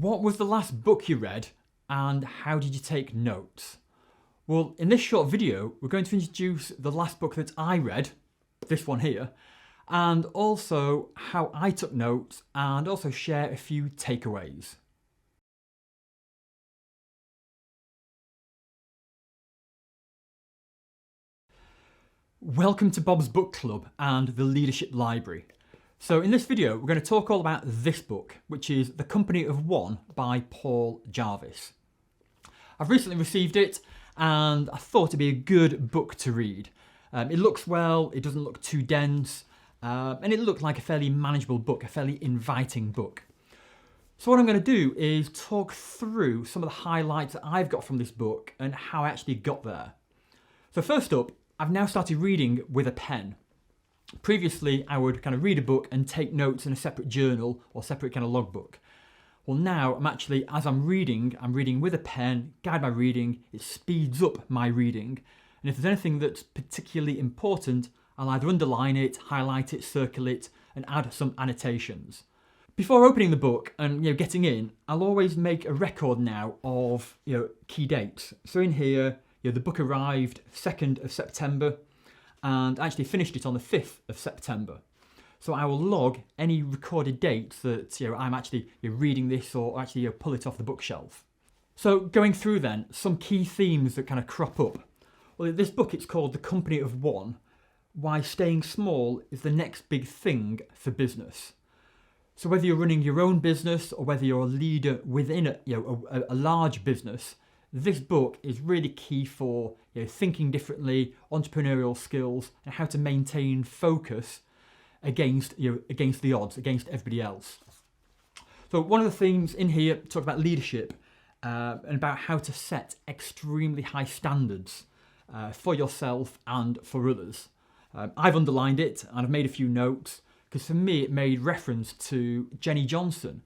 What was the last book you read and how did you take notes? Well, in this short video, we're going to introduce the last book that I read, this one here, and also how I took notes and also share a few takeaways. Welcome to Bob's Book Club and the Leadership Library. So in this video, we're going to talk all about this book, which is The Company of One by Paul Jarvis. I've recently received it and I thought it'd be a good book to read. It looks well, it doesn't look too dense, and it looked like a fairly manageable book, a fairly inviting book. So what I'm going to do is talk through some of the highlights that I've got from this book and how I actually got there. So first up, I've now started reading with a pen. Previously, I would kind of read a book and take notes in a separate journal or separate kind of logbook. Well, now I'm actually, as I'm reading with a pen, guide my reading, it speeds up my reading. And if there's anything that's particularly important, I'll either underline it, highlight it, circle it, and add some annotations. Before opening the book and getting in, I'll always make a record now of key dates. So in here, the book arrived 2nd of September and I actually finished it on the 5th of September. So I will log any recorded dates that I'm actually reading this or actually pull it off the bookshelf. So going through then, some key themes that kind of crop up. Well, this book, it's called The Company of One, Why Staying Small is the Next Big Thing for Business. So whether you're running your own business or whether you're a leader within a large business, this book is really key for thinking differently, entrepreneurial skills, and how to maintain focus against the odds, against everybody else. So one of the themes in here talks about leadership and about how to set extremely high standards for yourself and for others. I've underlined it and I've made a few notes because for me it made reference to Jenny Johnson,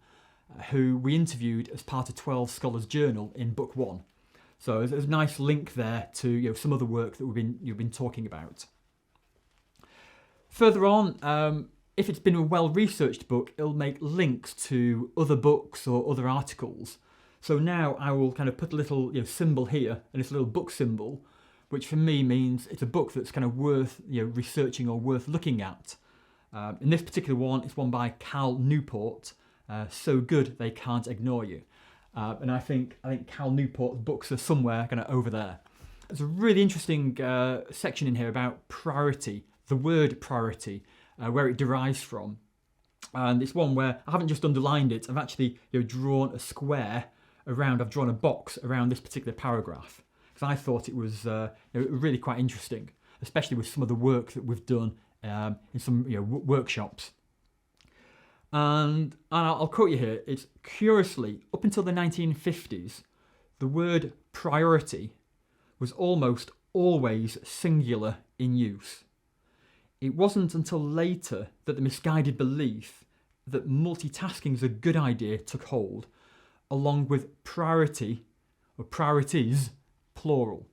who we interviewed as part of 12 Scholars Journal in book 1. So there's a nice link there to some other work that you've been talking about. Further on, if it's been a well-researched book, it'll make links to other books or other articles. So now I will kind of put a little symbol here, and this little book symbol, which for me means it's a book that's kind of worth researching or worth looking at. In this particular one, it's one by Cal Newport, So Good They Can't Ignore You. And I think Cal Newport's books are somewhere kind of over there. There's a really interesting section in here about priority, the word priority, where it derives from. And it's one where I haven't just underlined it, I've actually drawn a square around, I've drawn a box around this particular paragraph. Because I thought it was really quite interesting, especially with some of the work that we've done in some workshops. And I'll quote you here, it's curiously, up until the 1950s, the word priority was almost always singular in use. It wasn't until later that the misguided belief that multitasking is a good idea took hold, along with priority, or priorities, plural.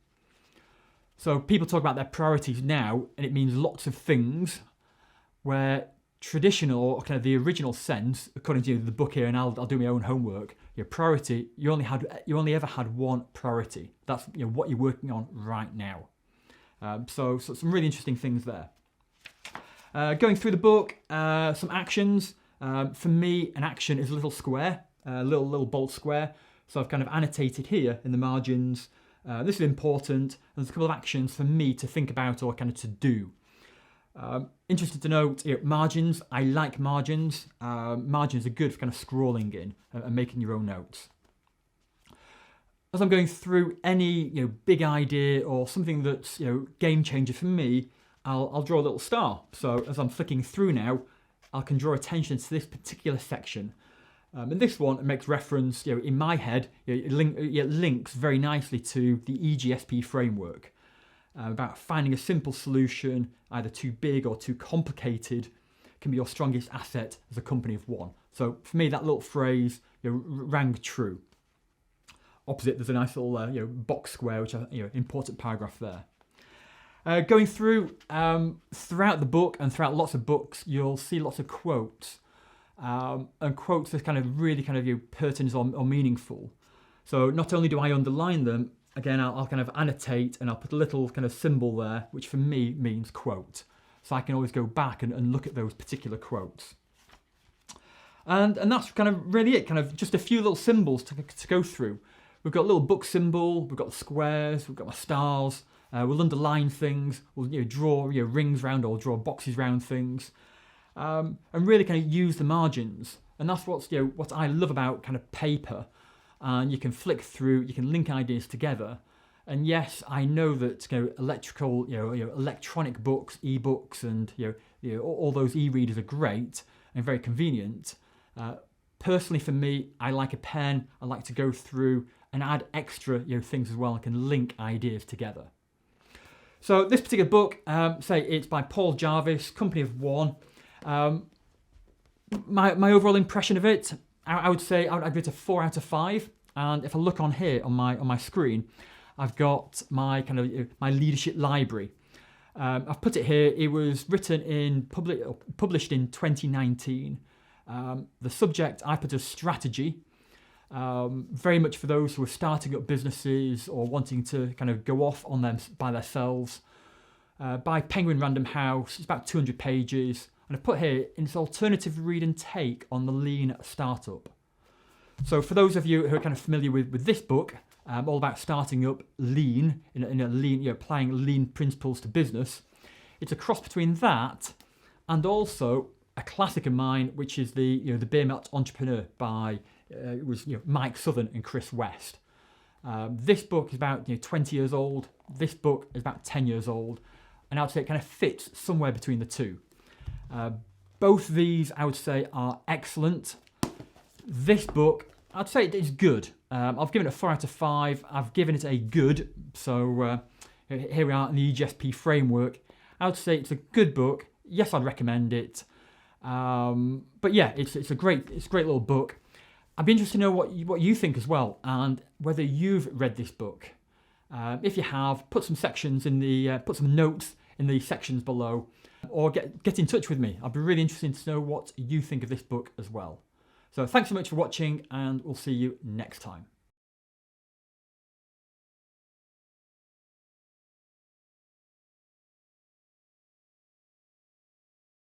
So people talk about their priorities now, and it means lots of things, where traditional or kind of the original sense, according to the book here, and I'll do my own homework. Your priority, you only ever had one priority. That's what you're working on right now. So some really interesting things there. Going through the book, some actions. For me, an action is a little square, a little bold square. So I've kind of annotated here in the margins. This is important. And there's a couple of actions for me to think about or kind of to do. Interesting to note, margins. I like margins. Margins are good for kind of scrolling in and making your own notes. As I'm going through any big idea or something that's game changer for me, I'll draw a little star. So as I'm flicking through now, I can draw attention to this particular section. And this one, it makes reference, in my head, it links very nicely to the EGSP framework. About finding a simple solution, either too big or too complicated, can be your strongest asset as a company of one. So for me, that little phrase rang true. Opposite, there's a nice little box square, which is important paragraph there. Going through throughout the book and throughout lots of books, you'll see lots of quotes. And quotes are kind of really kind of pertinent or meaningful. So not only do I underline them, again, I'll kind of annotate and I'll put a little kind of symbol there, which for me means quote. So I can always go back and look at those particular quotes. And that's kind of really it, kind of just a few little symbols to go through. We've got a little book symbol, we've got the squares, we've got my stars, we'll underline things, we'll draw rings around or draw boxes around things, and really kind of use the margins. And that's what I love about kind of paper. And you can flick through, you can link ideas together. And yes, I know that electronic books, e-books, and all those e-readers are great and very convenient. Personally, for me, I like a pen. I like to go through and add extra things as well. I can link ideas together. So this particular book, say it's by Paul Jarvis, Company of One. My overall impression of it, I would say I'd give it a 4 out of 5. And if I look on here on my screen, I've got my kind of my leadership library. I've put it here. It was written published in 2019. The subject I put as strategy, very much for those who are starting up businesses or wanting to kind of go off on them by themselves. By Penguin Random House, it's about 200 pages. And I've put here, it's alternative read and take on the lean startup. So for those of you who are kind of familiar with this book, all about starting up lean, in a lean, applying lean principles to business, it's a cross between that and also a classic of mine, which is the Beermat Entrepreneur by Mike Southon and Chris West. This book is about 20 years old. This book is about 10 years old, and I would say it kind of fits somewhere between the two. Both these, I would say, are excellent. This book, I'd say it's good. I've given it a 4 out of 5. I've given it a good. So here we are in the EGSP framework. I would say it's a good book. Yes, I'd recommend it. But yeah, it's a great little book. I'd be interested to know what you think as well, and whether you've read this book. If you have, put some notes in the sections below, or get in touch with me. I'd be really interested to know what you think of this book as well. So thanks so much for watching, and we'll see you next time.